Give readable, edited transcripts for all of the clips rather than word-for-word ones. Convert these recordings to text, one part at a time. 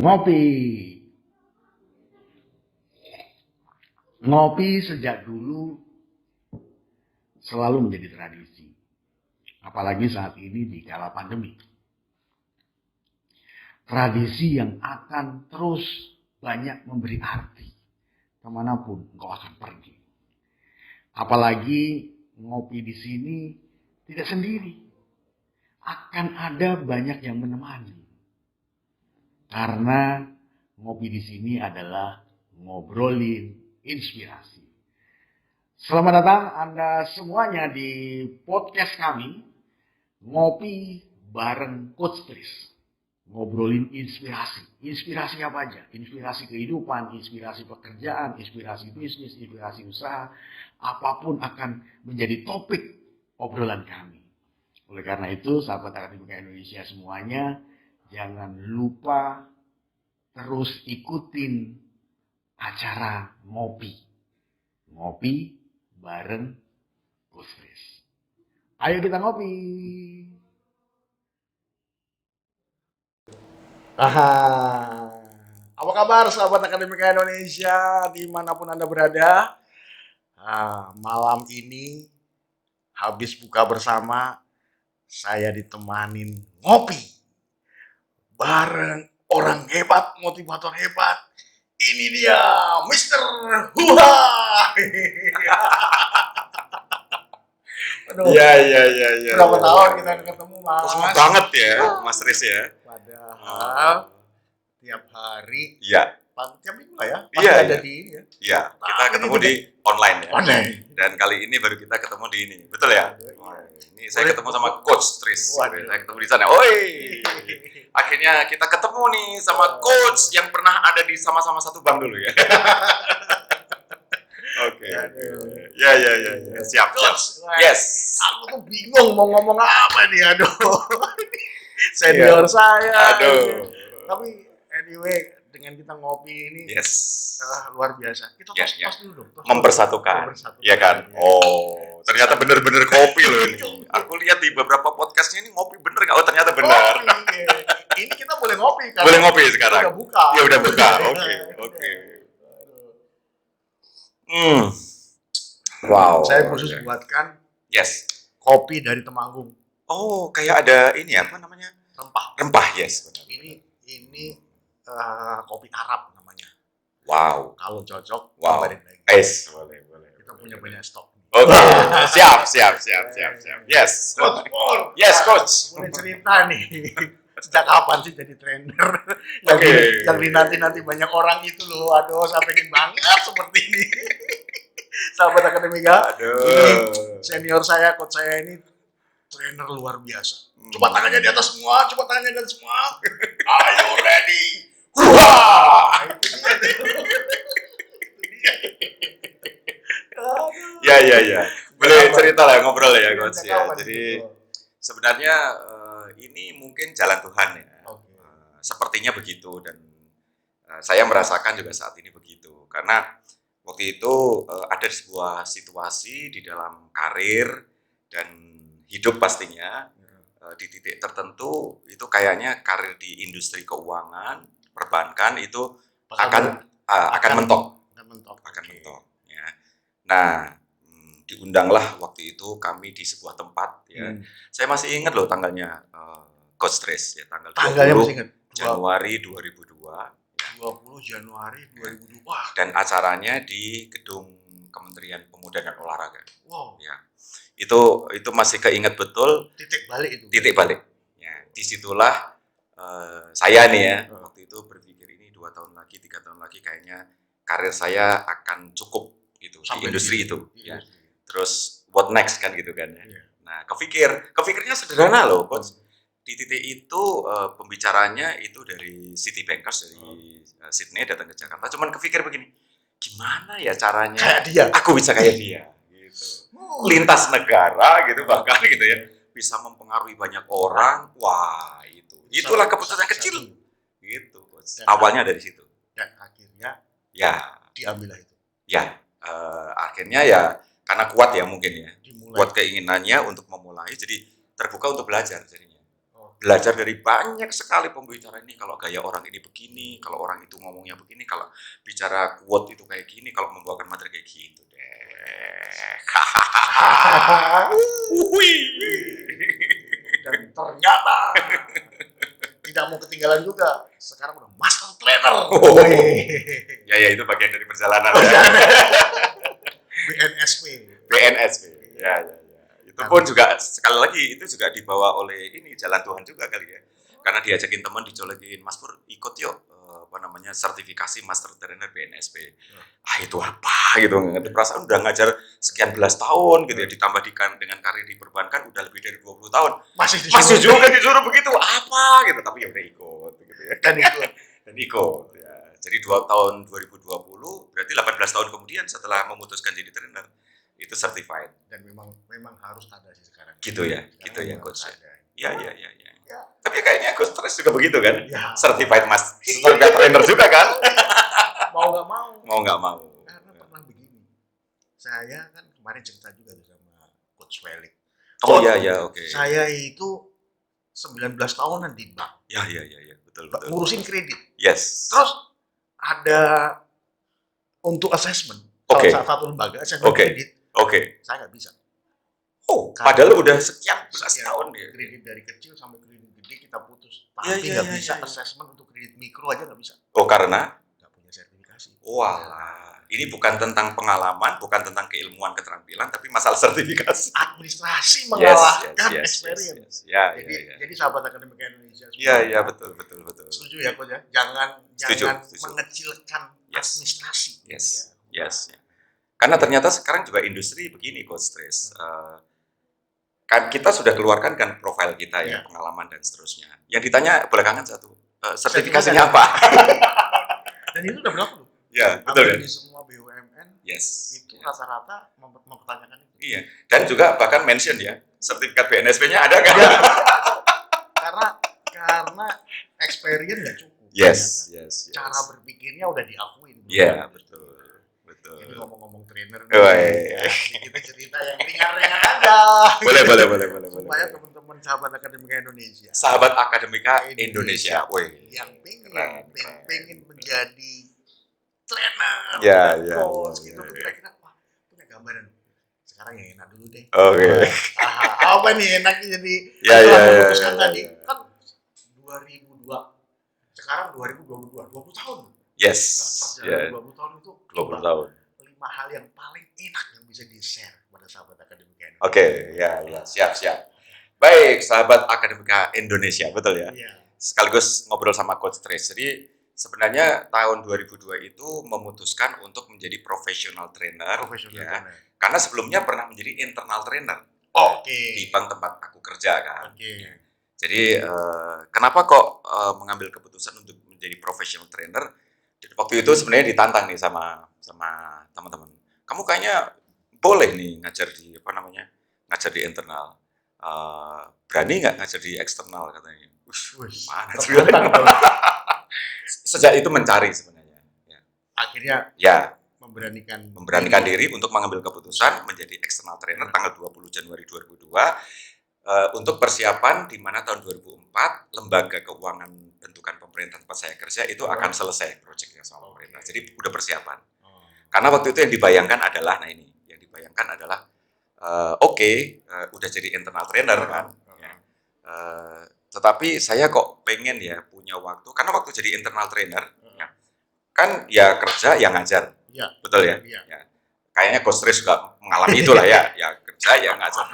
Ngopi. Ngopi sejak dulu selalu menjadi tradisi. Apalagi saat ini di kala pandemi. Tradisi yang akan terus banyak memberi arti kemanapun engkau akan pergi. Apalagi ngopi di sini tidak sendiri. Akan ada banyak yang menemani. Karena ngopi di sini adalah ngobrolin inspirasi. Selamat datang Anda semuanya di podcast kami, Ngopi bareng Coach Tris. Ngobrolin inspirasi. Inspirasi apa aja? Inspirasi kehidupan, inspirasi pekerjaan, inspirasi bisnis, inspirasi usaha. Apapun akan menjadi topik obrolan kami. Oleh karena itu, sahabat Akademika Indonesia semuanya, jangan lupa terus ikutin acara Ngopi. Ngopi bareng Coach Tris. Ayo kita ngopi. Apa kabar sahabat Akademika Indonesia dimanapun Anda berada? Malam ini habis buka bersama, saya ditemanin ngopi bareng orang hebat, motivator hebat. Ini dia, Mr. Huha. Aduh, Iya. berapa tahun kita ketemu, Mas? Lama banget ya, Mas Riz ya. Padahal tiap hari, Iya. tiap minggu lah ya, pasti Iya, ada iya. di ini ya. Iya, kita Ini ketemu gede. di online ya. Online. Dan kali ini baru kita ketemu di ini. Betul ya? Waduh, Oh, iya. ini saya Boleh. ketemu sama Coach Tris. Waduh. Saya ketemu di sana. Oi. Akhirnya kita ketemu nih sama Coach yang pernah ada di sama-sama satu bank dulu ya. Oke. Aduh. Ya. Siap. Coach, wah, Yes. aku tuh bingung mau ngomong apa nih, aduh. Senior saya. Aduh. Tapi anyway, dengan kita ngopi ini Yes. luar biasa. Kita Yes, tos dulu dong. Tos Mempersatukan. dulu. Iya kan? Oh, ternyata bener-bener kopi loh ini. Aku lihat di beberapa podcastnya ini ngopi bener nggak? Oh, ternyata benar. Oh, iya. Ini kita boleh ngopi kan? Boleh ngopi sekarang? Udah buka. Ya udah buka. Oke. Wow. Saya khusus buatkan Yes. kopi dari Temanggung. Oh, kayak ada ini apa namanya? Rempah, yes. Ini kopi Arab namanya. Wow. Kalau cocok, Wow. kabarin lagi. Boleh. Kita punya banyak stok. Oke. Siap. Yes. Coach Paul. Yes, Coach. Boleh cerita nih. Sejak kapan sih jadi trainer? Oke. Yang dinanti banyak orang itu loh. Aduh, saya pengen banget seperti ini. Sahabat Akademika. Aduh. Ini senior saya, coach saya ini trainer luar biasa. Coba tangannya di atas semua, Are you ready? Wah! Itu dia. Ya. Boleh cerita lah, ngobrol ya, Coach ya. Kapan Jadi itu? sebenarnya ini mungkin jalan Tuhan ya. Oke. Sepertinya begitu dan saya merasakan juga saat ini begitu. Karena waktu itu ada sebuah situasi di dalam karir dan hidup pastinya di titik tertentu itu kayaknya karir di industri keuangan, perbankan itu akan mentok. Ya. Nah, diundanglah waktu itu kami di sebuah tempat ya. Saya masih ingat loh tanggalnya Coach Tris ya, Tanggalnya masih ingat. Januari 2002. 20 Januari 2002. Wah, Dan acaranya di gedung Kementerian Pemuda dan Olahraga. wow. Ya. Itu masih keinget betul Titik balik itu. titik balik. Ya, disitulah saya nih ya waktu itu berpikir ini 2 tahun lagi, 3 tahun lagi kayaknya karir saya akan cukup gitu Sampai di industri di- itu. di Ya. industri. Terus what next kan gitu kan ya. Iya. Nah, kepikirnya sederhana loh, Coach. Di titik itu pembicaranya itu dari Citibankers dari Sydney datang ke Jakarta. Cuman kepikir begini, gimana ya caranya Kayak dia. aku bisa kayak dia gitu. Lintas negara gitu bahkan gitu ya. Bisa mempengaruhi banyak orang. Wah, itulah keputusan kecil gitu, Coach. Awalnya dari situ. Dan akhirnya Ya, diambil itu. ya. Akhirnya ya karena kuat ya mungkin ya. Dimulai. Kuat keinginannya untuk memulai jadi terbuka untuk belajar jadinya. belajar dari banyak sekali pembicara ini. Kalau gaya orang ini begini, kalau orang itu ngomongnya begini, kalau bicara quote itu kayak gini, kalau membawakan materi kayak gitu deh. Dan ternyata tidak mau ketinggalan juga. Sekarang udah master trainer. Oh. Ya itu bagian dari perjalanan ya. BNSP. BNSP. Ya. Itu pun juga sekali lagi itu juga dibawa oleh ini jalan Tuhan juga kali ya. Karena diajakin teman dicolekin, Mas Pur ikut yuk sertifikasi master trainer BNSP. Itu apa gitu, ngerti perasaan udah ngajar sekian belas tahun gitu ya, ditambah dengan karir di perbankan udah lebih dari 20 tahun. Masih juga disuruh begitu, apa gitu, tapi ya udah ikut gitu ya. Dan ikut ya. Jadi tahun 2020 berarti 18 tahun kemudian setelah memutuskan jadi trainer itu certified. Dan memang harus ada sih sekarang. Gitu ya, coach. Ya. Ya. Tapi kayaknya coach Stress juga begitu kan? Ya. Certified trainer juga kan? Mau nggak mau. Karena pernah begini. Saya kan kemarin cerita juga tuh sama Coach Felix. Oh iya, oke. Saya itu 19 tahunan di bank. Ya, betul. Ngurusin kredit. Yes. Terus ada untuk assessment. Salah satu lembaga assessment kredit. Oke. Saya nggak bisa. Oh, padahal udah sekian belas tahun ya. Kredit dari kecil sampai kredit gede kita putus. Tapi nggak bisa assessment untuk kredit mikro aja nggak bisa. Oh, karena? Nggak punya sertifikasi. Walah, ini bukan tentang pengalaman, bukan tentang keilmuan keterampilan, tapi masalah sertifikasi. Administrasi mengalahkan experience. Jadi sahabat Akademik Indonesia. Iya, betul. Setuju ya, Coach ya? Jangan mengecilkan administrasi. Yes. Karena ternyata sekarang juga industri begini, Coach Stress. Kan kita sudah keluarkan kan profil kita ya, pengalaman dan seterusnya. Yang ditanya belakangan satu, sertifikasinya apa? Dan itu udah berlaku loh. Ya, betul. Di semua BUMN itu Yes. rata-rata mempertanyakan itu. Iya. Dan juga bahkan mention ya, sertifikat BNSP-nya ada kan? Ya. karena experience nggak cukup. Yes. Cara berpikirnya udah diakuin. Iya, betul. Jadi ngomong-ngomong trainer, kita cerita yang ringan-ringan aja. Boleh. Supaya teman-teman sahabat Akademika Indonesia. Sahabat Akademika Indonesia, yang pengen menjadi trainer, coach, gitu kira-kira, wah, punya gambaran. Sekarang yang enak dulu deh. Oke. Apa nih enaknya jadi? Memutuskan tadi kan 2002, sekarang 2022, 20 tahun. Yes. 20 tahun itu 20 tahun. 5 hal yang paling enak yang bisa di-share pada sahabat Akademika Indonesia. Oke, siap. Baik, sahabat Akademika Indonesia, betul ya? Iya. Sekaligus ngobrol sama Coach Trace. Jadi sebenarnya tahun 2002 itu memutuskan untuk menjadi professional trainer. Karena sebelumnya pernah menjadi internal trainer. Di bank tempat aku kerja kan. Jadi kenapa kok mengambil keputusan untuk menjadi professional trainer? Waktu itu sebenarnya ditantang nih sama teman-teman. Kamu kayaknya boleh nih ngajar di internal. Berani nggak ngajar di eksternal katanya. Mana juga. Sejak itu mencari sebenarnya. Ya. Akhirnya memberanikan diri untuk mengambil keputusan menjadi external trainer tanggal 20 Januari 2002 untuk persiapan di mana tahun 2004 lembaga keuangan bentukan pemerintah tempat saya kerja itu akan selesai proyeknya sama pemerintah. Jadi udah persiapan. Karena waktu itu yang dibayangkan adalah udah jadi internal trainer kan. Tetapi saya kok pengen ya punya waktu, karena waktu jadi internal trainer kan ya kerja yang ngajar. Betul ya? Kayaknya Coach Trace juga mengalami itulah ya kerja yang ngajar.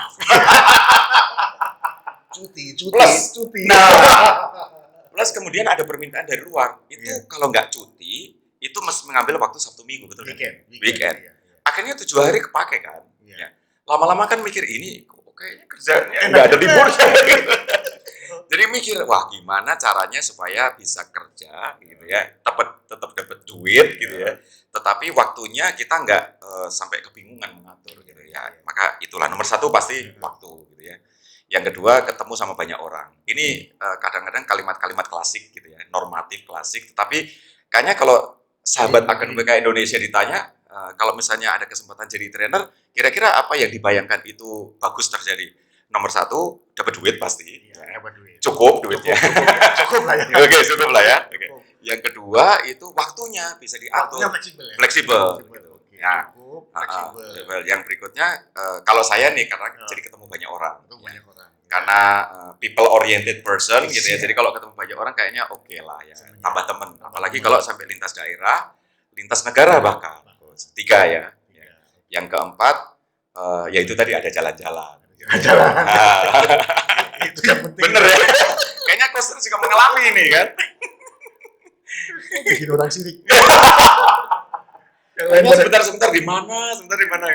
Cuti. Plus kemudian ada permintaan dari luar. Itu kalau nggak cuti, itu mesti mengambil waktu Sabtu Minggu, betul kan? Weekend. Akhirnya 7 hari kepake kan. Lama-lama kan mikir ini kayaknya kerjanya nggak ada liburnya. Jadi mikir, wah gimana caranya supaya bisa kerja gitu ya, tetap dapat duit gitu ya. Tetapi waktunya kita nggak sampai kebingungan mengatur gitu ya. Maka itulah nomor 1 pasti waktu gitu ya. Yang kedua ketemu sama banyak orang. Ini kadang-kadang kalimat-kalimat klasik gitu ya, normatif klasik. Tetapi kayaknya kalau sahabat Akademika Indonesia ditanya, kalau misalnya ada kesempatan jadi trainer, kira-kira apa yang dibayangkan itu bagus terjadi? nomor satu dapat duit pasti. Iya, dapat duit. Cukup duitnya. Cukup lah ya. Oke, cukup lah ya. Oke. Cukup. Yang kedua itu waktunya bisa Waktunya diatur. fleksibel ya. Fleksibel. Gitu. Oke, Ya. cukup, fleksibel. Yang berikutnya kalau saya nih karena Ya. jadi ketemu banyak orang. Itu Ya. banyak orang. Karena people oriented person gitu ya. Iya. Jadi kalau ketemu banyak orang kayaknya oke lah ya. Senang ya. Tambah teman. Tambah Apalagi teman. kalau sampai lintas daerah, lintas negara bahkan. Tiga ya. Iya. Yang keempat ya itu tadi ada jalan-jalan. Jalan. Nah, Itu yang penting. bener ya. Kayaknya Koster juga mengalami ini kan. Bikin orang sirik. Kayaknya sebentar di mana?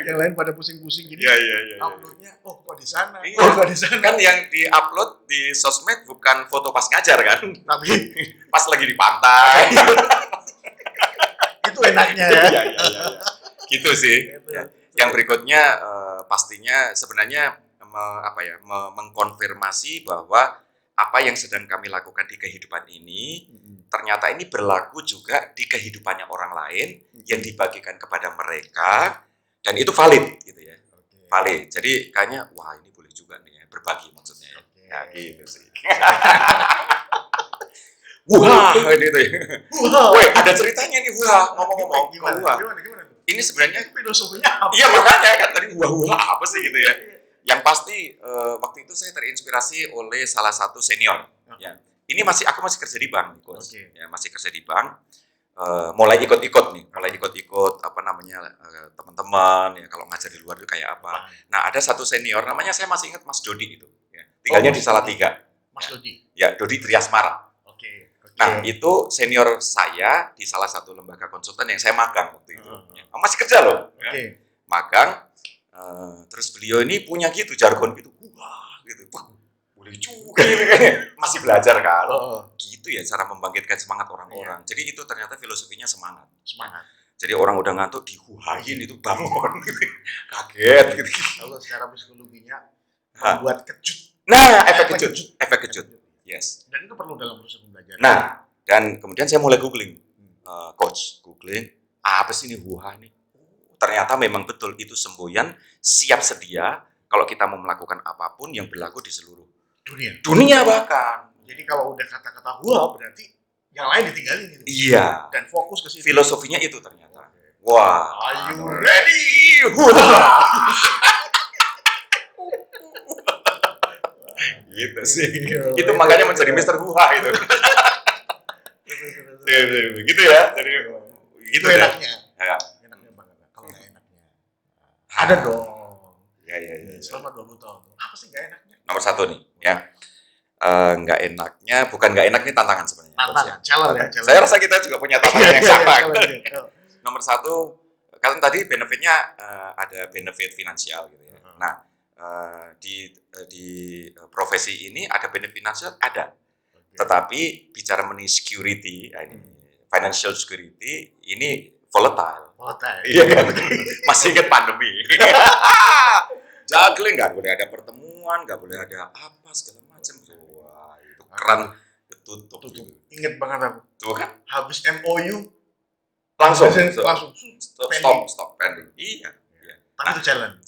Yang lain pada pusing-pusing gini. Iya. Uploadnya, oh kok di sana? Iya. Oh kok di sana? Kan yang di-upload di sosmed bukan foto pas ngajar kan. Tapi Pas lagi di pantai. itu enaknya ya. Iya. Gitu sih. Gitu. Ya. Yang berikutnya pastinya sebenarnya mengkonfirmasi bahwa apa yang sedang kami lakukan di kehidupan ini ternyata ini berlaku juga di kehidupannya orang lain yang dibagikan kepada mereka dan itu valid gitu ya. Oke. Valid. Jadi kayaknya wah ini boleh juga nih ya, berbagi maksudnya ya. Oke. Ya gitu sih. Wah, ini tuh. Wah. Woi, ada ceritanya nih wah, ngomong-ngomong ke Gimana? wah. Gimana? Ini sebenarnya Filosofinya apa? iya makanya kan tadi wah apa sih gitu ya. Yang pasti waktu itu saya terinspirasi oleh salah satu senior. Ya. Ini aku masih kerja di bank, Coach. Oke. Ya, masih kerja di bank. Mulai ikut-ikut apa namanya teman-teman ya kalau ngajar di luar itu kayak apa. Nah ada satu senior namanya saya masih ingat Mas Dodi itu. Ya. Tinggalnya di Salatiga. Mas Dodi. Ya Dodi Triasmara. Oke. Nah itu senior saya di salah satu lembaga konsultan yang saya magang waktu itu. Ya. Masih kerja loh. Oke. Ya. Magang. Terus beliau ini punya gitu jargon gitu. Wah gitu. Wah, boleh juga ini kayaknya. Masih belajar kan. Gitu ya cara membangkitkan semangat orang-orang. Jadi itu ternyata filosofinya semangat. Semangat. Jadi orang udah ngantuk dihuhain itu bangun gitu. Kaget gitu. Kalau secara psikologinya membuat kejut. Nah, efek kejut. Yes. Dan itu perlu dalam proses pembelajaran. Nah, dan kemudian saya mulai googling. Googling, apa sih ini huha nih? Ternyata memang betul itu semboyan siap sedia kalau kita mau melakukan apapun yang berlaku di seluruh dunia bahkan. Jadi kalau udah kata-kata huha berarti yang lain ditinggalin gitu. Iya. Dan fokus ke situ. Filosofinya itu ternyata. Wah. Are you ready? Gitu sih. Itu makanya menjadi Mr. Huha itu. Gitu ya. Jadi Itu enaknya. Ya. Enaknya banget. Kalau nggak enaknya. Ada dong. Ya. Selama 20 tahun. Apa sih nggak enaknya? Nomor satu nih, ya. Nggak enaknya, bukan nggak enak nih tantangan sebenarnya. Tantangan, challenge ya. Saya rasa kita juga punya tantangan yang sama. Challenge. Nomor satu, kan tadi benefitnya ada benefit finansial gitu ya. Nah, di profesi ini ada benefit finansial ada, tetapi bicara mengenai security, ini financial security ini volatile. Iya kan? Masih ingat pandemi. Juggling nggak boleh ada pertemuan, nggak boleh ada apa segala macam. Wah, itu keran tutup. Ingat banget aku. Tuh kan? Habis MOU Langsung stop pending. Iya. Tapi itu challenge.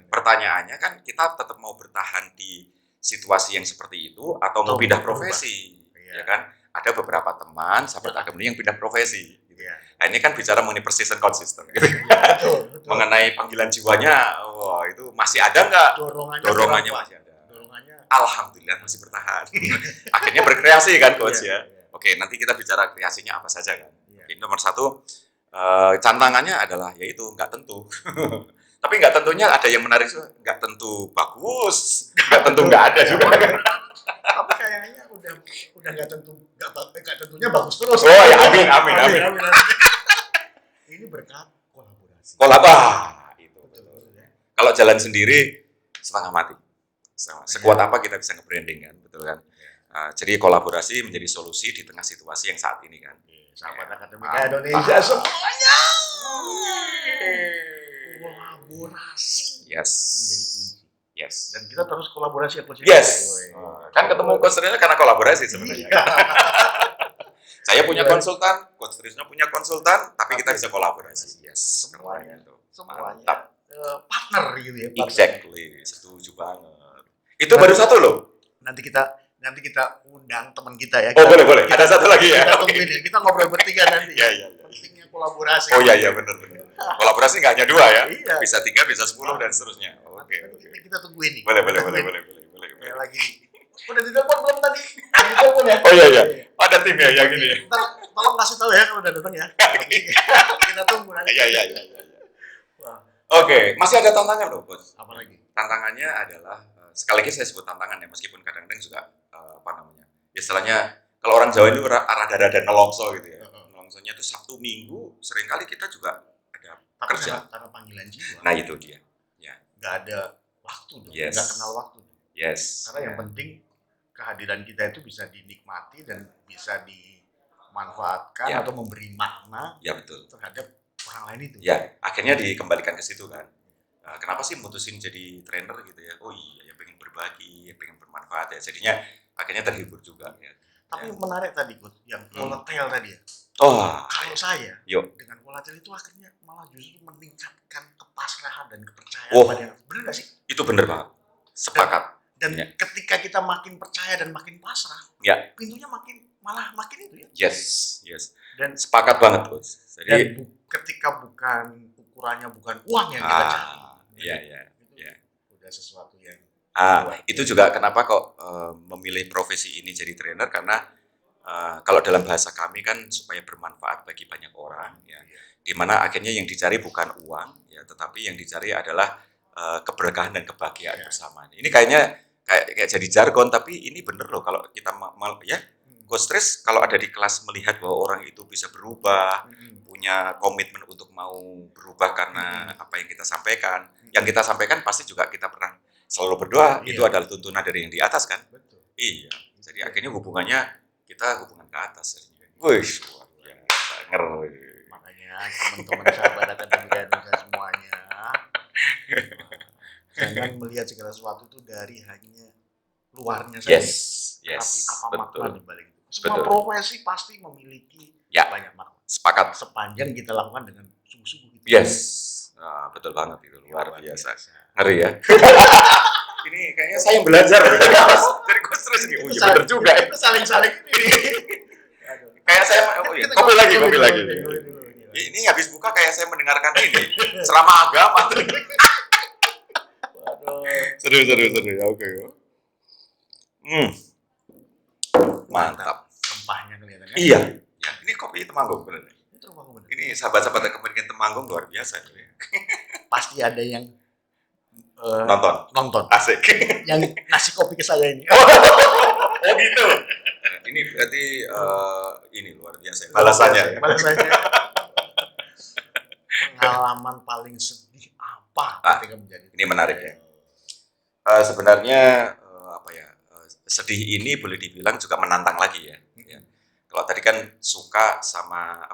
Pertanyaannya kan kita tetap mau bertahan di situasi yang seperti itu atau mau pindah profesi, ya kan? Ada beberapa teman sahabat akademi yang pindah profesi. Nah, ini kan bicara mengenai persistent consistent. Betul. Mengenai panggilan jiwanya, wah itu masih ada nggak? Dorongannya masih ada. Alhamdulillah masih bertahan. Akhirnya berkreasi kan coach ya. Oke, nanti kita bicara kreasinya apa saja kan. Oke, nomor satu, tantangannya adalah yaitu nggak tentu. Tapi nggak tentunya ada yang menarik, nggak tentu bagus, nggak tentu nggak ada juga. Tapi kayaknya udah nggak tentunya bagus terus. Oh ya, amin. Ini berkat kolaborasi. Itu. Kalau jalan sendiri setengah mati. Sekuat apa kita bisa nge-branding kan, betul kan? Jadi kolaborasi menjadi solusi di tengah situasi yang saat ini kan. Sahabat Akademika Indonesia semuanya. Kolaborasi. Yes. Menjadi kunci. Yes. Dan kita terus kolaborasi ya Coach. Yes. Kan ketemu Coach Trisno karena kolaborasi sebenarnya. Saya punya konsultan, Coach Trisno punya konsultan, tapi kita bisa kolaborasi. Yes. Semuanya. Mantap. Partner gitu ya. Exactly. Setuju banget. Itu baru satu loh. Nanti kita undang teman kita ya. Oh, boleh. Ada satu lagi ya. Kita tungguin ya. Kita ngobrol bertiga nanti. Iya. Pentingnya kolaborasi. Oh iya, benar. Kolaborasi nggak hanya 2 ya. Iya. Bisa 3, bisa 10 dan seterusnya. Oke. Kita tungguin nih. Boleh. Kayak lagi nih. Udah ditelepon belum tadi? Ditelepon ya? Oh iya. Ada tim ya yang ini ya. Ntar tolong kasih tahu ya kalau udah datang ya. Kita tunggu nanti. Iya. Wah, Oke, masih ada tantangan loh, Bos. apa lagi? Tantangannya adalah sekali lagi saya sebut tantangan ya, meskipun kadang-kadang juga istilahnya kalau orang Jawa itu rada-rada nelongso gitu ya. Nelongsonya itu Sabtu Minggu seringkali kita juga ada kerja. Karena panggilan jiwa. Nah, itu dia. Ya. Nggak ada waktu dong. Yes. Nggak kenal waktu. Yes. Karena yang penting kehadiran kita itu bisa dinikmati dan bisa dimanfaatkan Ya. atau memberi makna Ya betul. terhadap orang lain itu. Ya, akhirnya dikembalikan ke situ kan. Kenapa sih mutusin jadi trainer gitu ya? Oh iya, ya pengen berbagi, pengen bermanfaat ya. Jadinya akhirnya terhibur juga ya. Tapi menarik tadi, Coach, yang volatile tadi ya. Oh, Kalau saya yuk. dengan volatile itu akhirnya malah justru meningkatkan kepasrahan dan kepercayaan Oh. pada bener nggak sih? Itu bener banget. Sepakat. Dan Ya. ketika kita makin percaya dan makin pasrah, Ya. pintunya malah makin itu ya. Yes. Dan Sepakat banget, Bos. Jadi ketika ukurannya bukan uang yang kita cari. iya. Itu udah sesuatu yang Itu juga kenapa kok memilih profesi ini jadi trainer, karena kalau dalam bahasa kami kan supaya bermanfaat bagi banyak orang ya. Dimana akhirnya yang dicari bukan uang ya, tetapi yang dicari adalah keberkahan dan kebahagiaan bersama. Ini kayaknya kayak jadi jargon, tapi ini bener loh kalau kita ya. Coach Tris kalau ada di kelas melihat bahwa orang itu bisa berubah, punya komitmen untuk mau berubah karena apa yang kita sampaikan. Yang kita sampaikan pasti juga kita pernah selalu berdoa, itu adalah tuntunan dari yang di atas kan? Betul. Iya. Jadi akhirnya hubungannya kita hubungan ke atas. Wih, luar biasa, ngeri. Makanya teman-teman sahabat dan demikian semuanya, jangan melihat segala sesuatu itu dari hanya luarnya saja. Tapi apa makna di balik itu? Semua profesi pasti memiliki banyak makna. Sepakat. Sepanjang kita lakukan dengan sungguh-sungguh gitu. Yes. Nah, betul banget itu, luar biasa. Ngeri ya. Ini kayaknya saya yang belajar dari Coach Tris ini. Oh iya benar juga. Itu saling-saling ini. Kayak saya, kopi lagi. Ini habis buka kayak saya mendengarkan ini ceramah agama. Seru ya, oke. Mantap. Rempahnya kelihatan kan? Iya. Ya, ini kopi Temanggung benar. Ini sahabat-sahabat Kementerian Temanggung luar biasa. Pasti ada yang nonton. Asik. Yang ngasih kopi ke saya ini. Oh gitu. Ini berarti ini luar biasa. Balasannya. Pengalaman paling sedih apa ketika menjadi? Ini menarik ya. Sebenarnya sedih ini boleh dibilang juga menantang lagi ya. Kalau tadi kan suka sama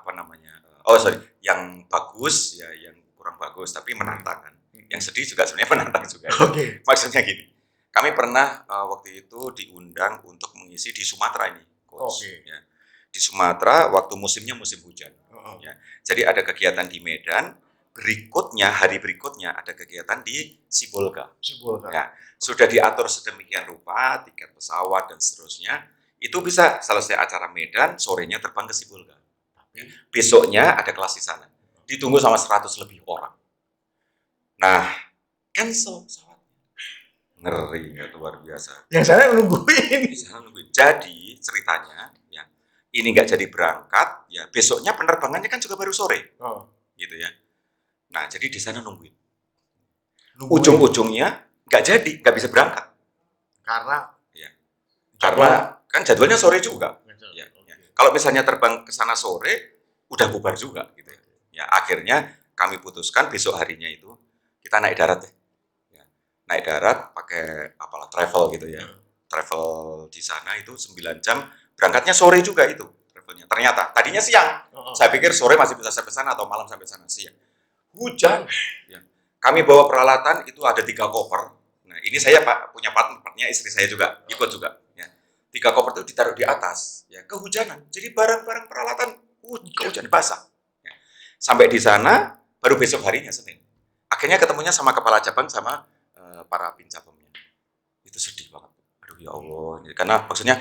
yang bagus ya, yang kurang bagus, tapi menantang kan. Yang sedih juga sebenarnya menantang juga. Okay. Maksudnya gini, kami pernah waktu itu diundang untuk mengisi di Sumatera ini, Coach. Ya. Di Sumatera waktu musimnya musim hujan. Ya. Jadi ada kegiatan di Medan. Hari berikutnya ada kegiatan di Sibolga. Ya, sudah diatur sedemikian rupa, tiket pesawat dan seterusnya. Itu bisa selesai acara Medan, sorenya terbang ke Sibolga. Besoknya ada kelas di sana. Ditunggu sama 100 lebih orang. Nah, cancel pesawatnya. Ngeri ya, luar biasa. Yang sana nungguin. Jadi ceritanya, ya, ini nggak jadi berangkat, ya besoknya penerbangannya kan juga baru sore, gitu ya. Nah, jadi di sana nungguin. Ujung-ujungnya nggak bisa berangkat. Karena kan jadwalnya sore juga. Ya. Kalau misalnya terbang ke sana sore, udah bubar juga gitu ya. Ya, akhirnya kami putuskan besok harinya itu kita naik darat ya. Naik darat pakai travel gitu ya. Travel di sana itu 9 jam, berangkatnya sore juga itu travelnya. Ternyata tadinya siang. Saya pikir sore masih bisa sampai sana atau malam sampai sana, siang. Hujan. Ya. Kami bawa peralatan itu ada 3 koper. Nah, ini saya punya partnernya, istri saya juga ikut juga. Ya. 3 koper itu ditaruh di atas. Ya, kehujanan. Jadi barang-barang peralatan kehujanan basah. Ya. Sampai di sana baru besok harinya Senin. Akhirnya ketemunya sama kepala cabang sama para pincapemnya. itu sedih banget. Aduh ya Allah, karena maksudnya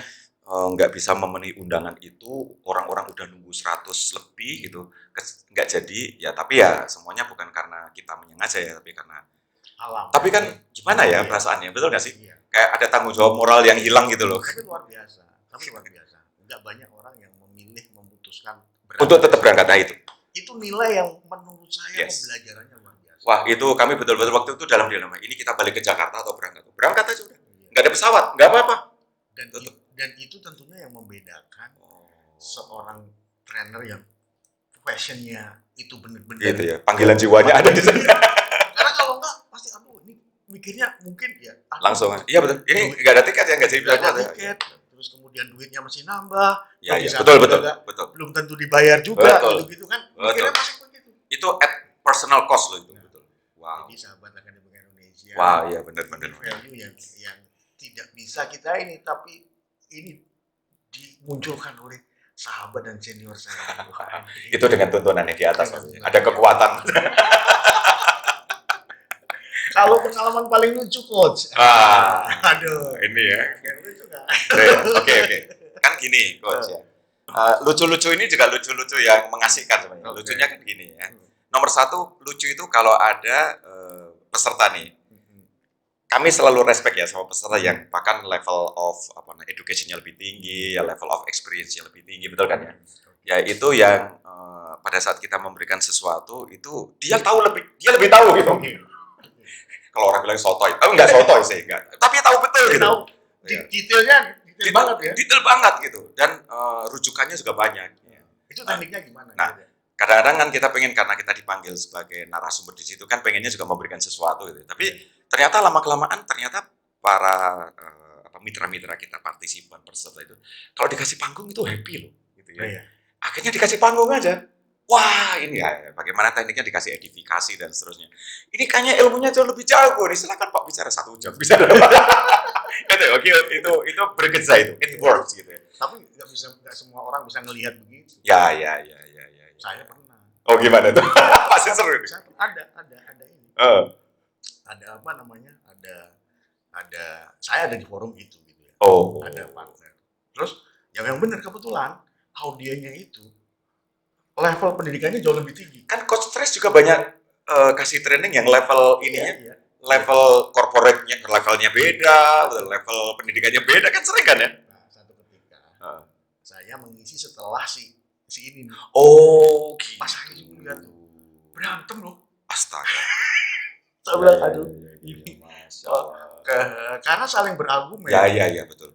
nggak bisa memenuhi undangan itu, orang-orang udah nunggu 100 lebih gitu, nggak jadi, ya tapi ya semuanya bukan karena kita menyengaja ya, tapi karena Alam. tapi kan gimana ya Iya. perasaannya, betul nggak sih? Iya. Kayak ada tanggung jawab moral yang hilang gitu loh. Tapi luar biasa. Nggak banyak orang yang memilih memutuskan Untuk tetap berangkat, nah itu. Itu nilai yang menurut saya Yes. pembelajarannya luar biasa. Wah, itu kami betul-betul waktu itu dalam dilema, ini kita balik ke Jakarta atau berangkat? Berangkat aja udah. Iya. Nggak ada pesawat, nggak apa-apa. Dan itu tentunya yang membedakan Oh. seorang trainer yang passionnya itu benar-benar Gitu ya, panggilan jiwanya ada di sana. karena kalau enggak pasti aduh ini mikirnya mungkin ya Langsung, iya betul. Ini nggak ada tiket ya, nggak jadi nggak ada berangkat ya. tiket terus kemudian duitnya masih nambah Ya, di ya, sana betul, juga betul, nggak- betul. belum tentu dibayar juga Betul. gitu kan Betul. mikirnya masih begitu. Itu at personal cost loh itu, betul. Wow. Jadi sahabat Akademi Indonesia Wah, iya benar-benar. value yang tidak bisa kita ini tapi ini dimunculkan oleh sahabat dan senior saya. Wah, Itu dengan tuntunannya di atas, Dengan tuntunan. ada kekuatan. Kalau pengalaman paling lucu coach. Ah, Aduh. ini ya. Yang lucu nggak? Oke. Kan gini, coach ya. Lucu-lucu ini juga lucu-lucu yang mengasihkan sebenarnya. Oke. Lucunya kan gini ya. Nomor satu, lucu itu kalau ada peserta nih. Kami selalu respect ya sama peserta yang bahkan level of education-nya lebih tinggi, ya level of experience-nya lebih tinggi, betul kan ya? Ya itu yang pada saat kita memberikan sesuatu itu dia lebih tahu gitu. Kalau orang bilang sotoy, enggak sotoy sih, enggak. Tapi tahu betul Dia gitu. tahu detail banget ya. Detail banget gitu. Dan rujukannya juga banyak. Itu tekniknya gimana? Nah, kadang-kadang kan kita pengen karena kita dipanggil sebagai narasumber di situ kan pengennya juga memberikan sesuatu gitu. Tapi ternyata lama-kelamaan ternyata para mitra-mitra kita partisipan peserta itu kalau dikasih panggung itu happy loh gitu ya. Iya. Akhirnya dikasih panggung aja. Wah, ini ya bagaimana tekniknya dikasih edifikasi dan seterusnya. Ini kayaknya ilmunya jauh lebih jago nih. Silakan Pak bicara 1 jam. Bisa. Gitu, oke, itu bergeza itu. It works gitu ya. Tapi nggak semua orang bisa ngelihat begitu. Ya. Saya pernah. Oh, gimana tuh? Pasti seru ini. Saya ada ini. Ada apa namanya? Saya ada di forum itu gitu ya. Oh. Ada partner. Terus yang benar kebetulan audiennya itu level pendidikannya jauh lebih tinggi. Kan Coach Fresh juga banyak kasih training yang level ininya, Iya. level corporate-nya, levelnya beda, level pendidikannya beda kan sering kan ya? Nah, satu ketika saya mengisi setelah si ini nih. Oh, gitu. Pas saya lihat tuh berantem loh. Astaga. Saya bilang aduh ini. karena saling berargumen. Ya, betul.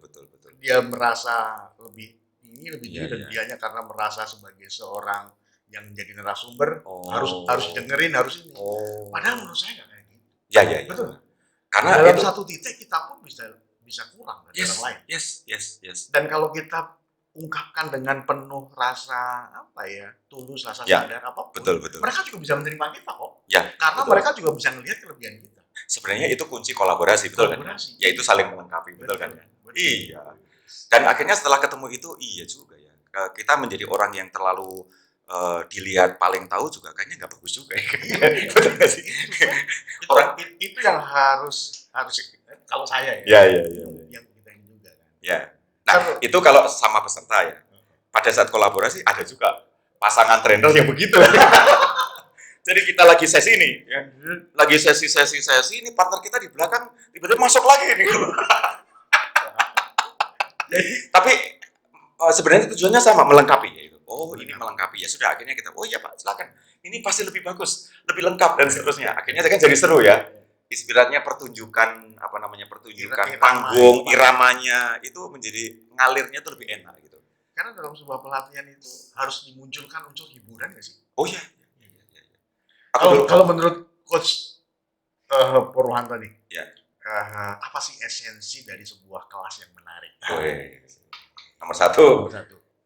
Dia merasa lebih Iya, tinggi dan iya. dianya karena merasa sebagai seorang yang menjadi narasumber Oh. harus dengerin harus ini. Oh. Padahal menurut saya nggak kayak gitu. Ya. Betul. Karena Dalam itu satu titik kita pun bisa kurang dari orang lain. Yes. Dan kalau kita ungkapkan dengan penuh rasa tulus, rasa Ya, sadar apapun, betul. mereka juga bisa menerima kita kok. Ya, Karena betul. mereka juga bisa melihat kelebihan kita. Sebenarnya itu kunci kolaborasi, betul kan? Kolaborasi. Yaitu saling melengkapi, betul kan? Betul. Iya. Dan akhirnya setelah ketemu itu, iya juga ya. Kita menjadi orang yang terlalu dilihat paling tahu juga kayaknya nggak bagus juga. Betul nggak sih? Itu yang harus kalau saya Iya. yang kita ini juga kan. Ya. Nah, itu kalau sama peserta ya. Pada saat kolaborasi ada juga pasangan trainer yang begitu. Jadi kita lagi sesi ini, ya. Lagi sesi ini partner kita di belakang tiba-tiba masuk lagi nih. Tapi sebenarnya tujuannya sama, melengkapi ya itu. Oh, ini melengkapi ya sudah akhirnya kita. Oh iya Pak, silakan. Ini pasti lebih bagus, lebih lengkap dan seterusnya. Akhirnya kan jadi seru ya. Ibaratnya pertunjukan panggung, iramanya itu menjadi ngalirnya tuh lebih enak gitu. Karena dalam sebuah pelatihan itu harus dimunculkan unsur hiburan nggak sih? Oh iya. Kalau menurut Coach Purwanto nih, Ya. apa sih esensi dari sebuah kelas yang menarik?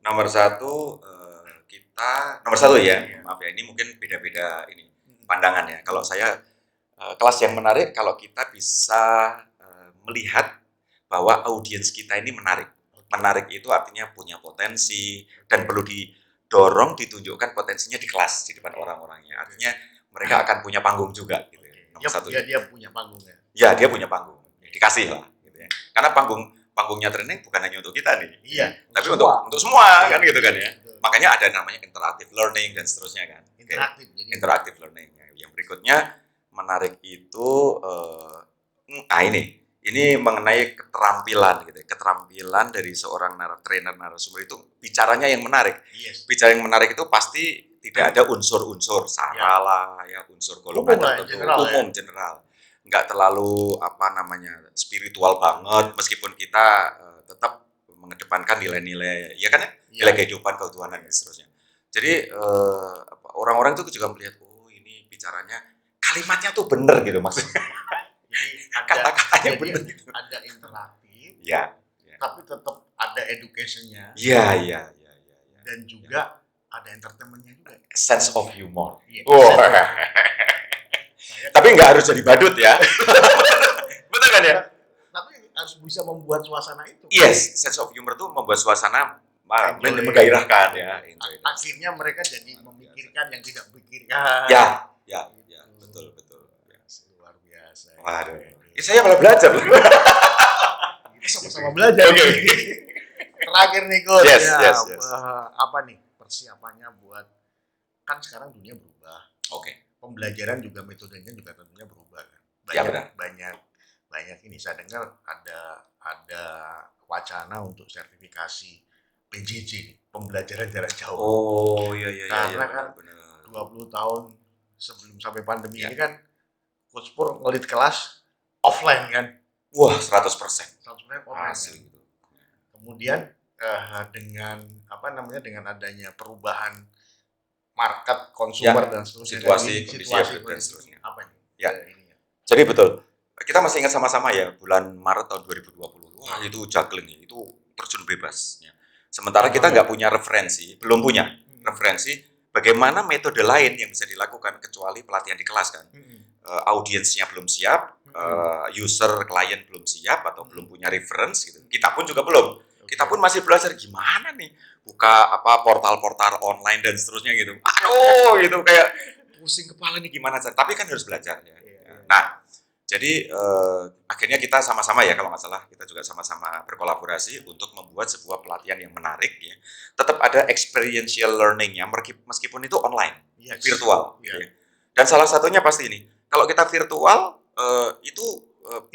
Nomor satu ya. Maaf ya, ini mungkin beda-beda ini pandangannya. Kalau saya kelas yang menarik kalau kita bisa melihat bahwa audiens kita ini menarik. Menarik itu artinya punya potensi dan perlu didorong, ditunjukkan potensinya di kelas di depan orang-orangnya. Artinya mereka akan punya panggung juga gitu. Nomor satu. Dia punya panggung ya. Ya, dia punya panggung. Dikasih lah gitu ya. Karena panggungnya training bukan hanya untuk kita nih, Iya, tapi semua. untuk semua Iya, kan gitu kan ya. betul. Makanya ada namanya interactive learning dan seterusnya kan. Oke. Interaktif. Jadi Interactive learning. Yang berikutnya menarik itu ini mengenai keterampilan gitu. Keterampilan dari seorang trainer narasumber itu bicaranya yang menarik. yes. Bicara yang menarik itu pasti tidak ada unsur-unsur sara lah ya, unsur golongan Umum lah, tertentu, general, umum general. Nggak terlalu spiritual banget meskipun kita tetap mengedepankan nilai-nilai ya kan ya, nilai kehidupan, keutuhanan dan seterusnya. Jadi orang-orang itu juga melihat ini bicaranya kalimatnya tuh bener gitu maksudnya. Jadi Kata-katanya bener gitu. Ada interaktif, Ya. tapi tetap ada education-nya. Iya. Dan juga ada entertainment-nya juga. Sense of humor. Iya. Tapi nggak harus jadi badut ya. Betul kan ya? Tapi harus bisa membuat suasana itu. Yes, sense of humor itu membuat suasana menggairahkan ya. Akhirnya mereka jadi memikirkan yang tidak pikirkan. Ya, betul. Ya. Luar biasa. Waduh. Saya malah belajar loh. Kita sama-sama belajar. Oke. Terakhir nih Coach. Yes. Apa nih persiapannya buat, kan sekarang dunia berubah. Oke. Pembelajaran juga metodenya juga tentunya berubah kan. Banyak ini saya dengar ada wacana untuk sertifikasi PJJ, pembelajaran jarak jauh. Oh iya. Karena kan benar. 20 tahun sebelum sampai pandemi ini kan Coach Pur ngelit kelas offline kan. Wah, 100%. 100% offline. Asli gitu. Kemudian dengan dengan adanya perubahan market konsumer dan seterusnya, situasi dan seterusnya. Apa ini? Ya. Jadi betul. Kita masih ingat sama-sama ya, bulan Maret tahun 2020. Wah, itu juggling, itu terjun bebas. Sementara kita nggak punya referensi, belum punya referensi bagaimana metode lain yang bisa dilakukan kecuali pelatihan di kelas kan. Audiensnya belum siap, user klien belum siap atau belum punya reference gitu. Kita pun juga belum. Kita pun masih belajar gimana nih buka portal-portal online dan seterusnya gitu. Aduh, gitu kayak pusing kepala nih gimana. Tapi kan harus belajar ya. Nah, jadi akhirnya kita sama-sama ya kalau nggak salah kita juga sama-sama berkolaborasi untuk membuat sebuah pelatihan yang menarik ya. Tetap ada experiential learning-nya meskipun itu online, virtual. Gitu ya. Dan salah satunya pasti ini, kalau kita virtual itu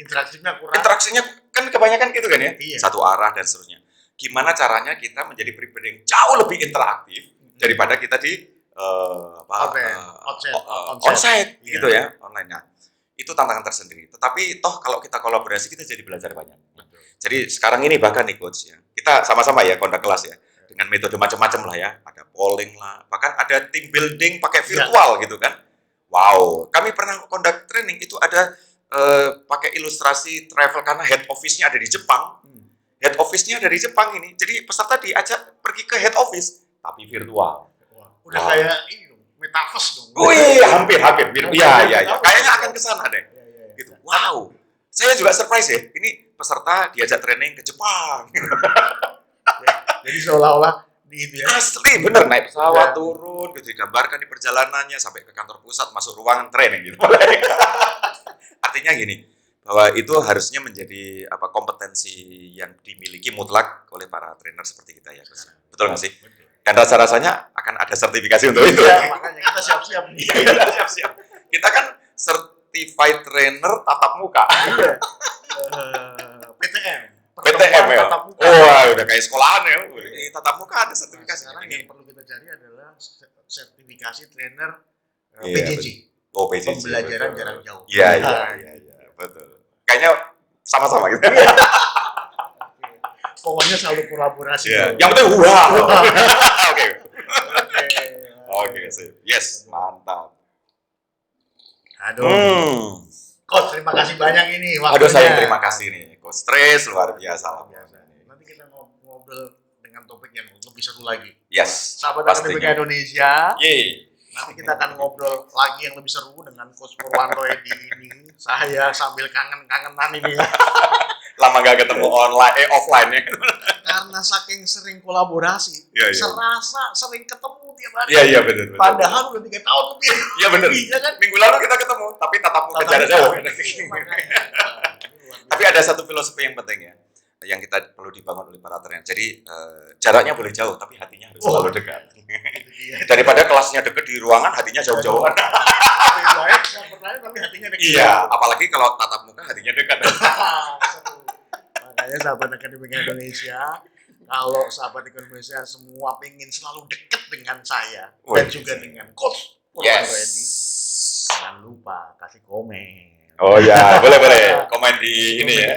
interaksinya kurang. Interaksinya kan kebanyakan gitu kan ya, satu arah dan seterusnya. Gimana caranya kita menjadi pribadi yang jauh lebih interaktif daripada kita di onsite gitu ya, online. Nah, itu tantangan tersendiri. Tetapi toh kalau kita kolaborasi kita jadi belajar banyak. Jadi sekarang ini bahkan nih Coach ya, kita sama-sama ya kondak kelas ya, dengan metode macam-macam lah ya, ada polling lah, bahkan ada team building pakai virtual gitu kan. Wow, kami pernah kondak training itu ada pakai ilustrasi travel karena head office-nya ada di Jepang. Head office-nya dari Jepang ini. Jadi peserta diajak pergi ke head office tapi virtual. Udah kayak ini dong, metaverse dong. Wih, hampir. Iya. Kayaknya akan ke sana deh. Gitu. Wow. Saya juga surprise ya. Ini peserta diajak training ke Jepang. Jadi seolah-olah di itu ya. Asli, bener naik pesawat turun, gitu digambarkan di perjalanannya sampai ke kantor pusat masuk ruangan training gitu. Artinya gini, bahwa itu harusnya menjadi kompetensi yang dimiliki mutlak oleh para trainer seperti kita ya. Betul nggak sih? Dan rasa-rasanya akan ada sertifikasi untuk itu. Ya, makanya kita siap-siap nih. Siap-siap. Kita kan certified trainer tatap muka. PTM ya. Wah, udah kayak sekolahan ya. Ini tatap muka ada sertifikasi. Sekarang yang perlu kita cari adalah sertifikasi trainer PJJ. PJJ. Oh, PJJ. Pembelajaran jarak jauh. Iya. Betul. Kayaknya sama-sama gitu. Pokoknya selalu kolaborasi. Yang penting Oke, sip. Yes, mantap. Aduh. Coach, terima kasih banyak ini waktunya. Aduh, saya terima kasih nih. Coach Stres luar biasa. Nanti kita ngobrol dengan topik yang lebih seru lagi. Yes. Sahabat Akademika Indonesia. Yeay. Nanti kita akan ngobrol lagi yang lebih seru dengan Coach Purwanto ini. Saya sambil kangen-kangenan ini. Lama gak ketemu offline ya. Karena saking sering kolaborasi, serasa sering ketemu tiap hari. Iya benar. Padahal udah 3 tahun lebih. Iya benar. Iya kan? Minggu lalu kita ketemu, tapi tatap muka jarak jauh. Luar Tapi ada satu filosofi yang penting ya, yang kita perlu dibangun oleh para trainer. Jadi jaraknya boleh jauh, tapi hatinya harus selalu dekat. Daripada kelasnya deket di ruangan, hatinya jauh-jauhan. Lebih baik nggak bertanya tapi hatinya dekat. Iya, apalagi kalau tatap muka hatinya dekat. Seru. Makanya sahabat Akademika Indonesia, kalau sahabat Indonesia semua pengen selalu dekat dengan saya dan juga dengan coach Purwanto Edi, jangan lupa kasih komen. Oh ya, boleh. Komen di ini ya.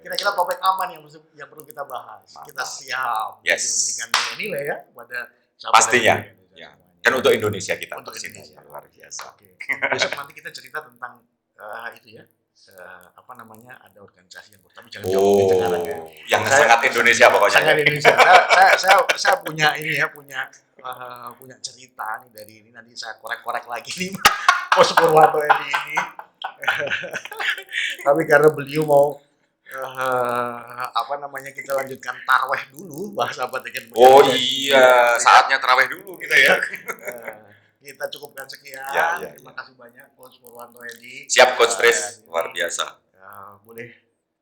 Kira-kira topik aman yang perlu kita bahas. Kita siap Yes. memberikan nilai ya pada sahabat Pastinya. Indonesia Ya. semuanya. Dan untuk Indonesia kita. Untuk sini. Indonesia. Luar biasa. Oke. Besok nanti kita cerita tentang itu ya. Apa namanya, ada organisasi yang tapi jangan jauh Oh, sekarang ya. yang sangat Indonesia pokoknya. Sangat Indonesia. Saya punya ini ya, punya cerita nih dari ini, nanti saya korek-korek lagi nih Coach Purwanto Edi ini. Tapi karena beliau mau apa namanya, kita lanjutkan tarweh dulu, bahasa apa dengan Oh iya, saatnya tarawih dulu kita ya. Kita cukupkan sekian. Ya. Terima kasih banyak Coach Purwanto Edi. Siap Coach Tris, luar biasa. Boleh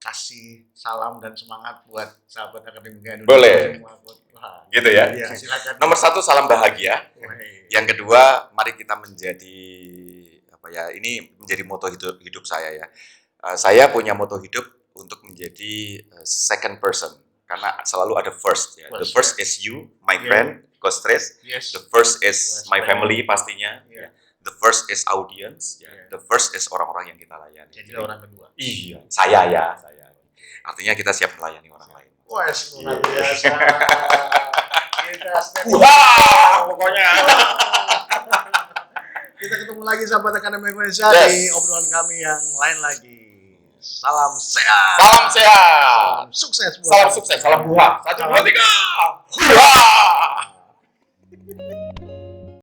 kasih salam dan semangat buat sahabat Akademika Indonesia. Boleh. Semua. Wah, Gitu ya. iya, silakan. Nomor 1 salam bahagia. Woi. Yang kedua, mari kita menjadi apa ya? Ini menjadi moto hidup saya ya. Saya punya moto hidup untuk menjadi second person karena selalu ada first ya. The first is you, my friend, Coach Tris. Yes. The first is my family pastinya. Yeah. The first is audience. Yeah. The first is orang-orang yang kita layani. Jadi orang kedua. Iya, saya. Artinya kita siap melayani orang lain. Wah, luar biasa. Wah, pokoknya. Kita ketemu lagi sahabat Akademika Indonesia di obrolan kami yang lain lagi. Salam sehat. Salam sehat. Salam sukses. Salam sukses. Salam buah. 1, 2, 3. Buah.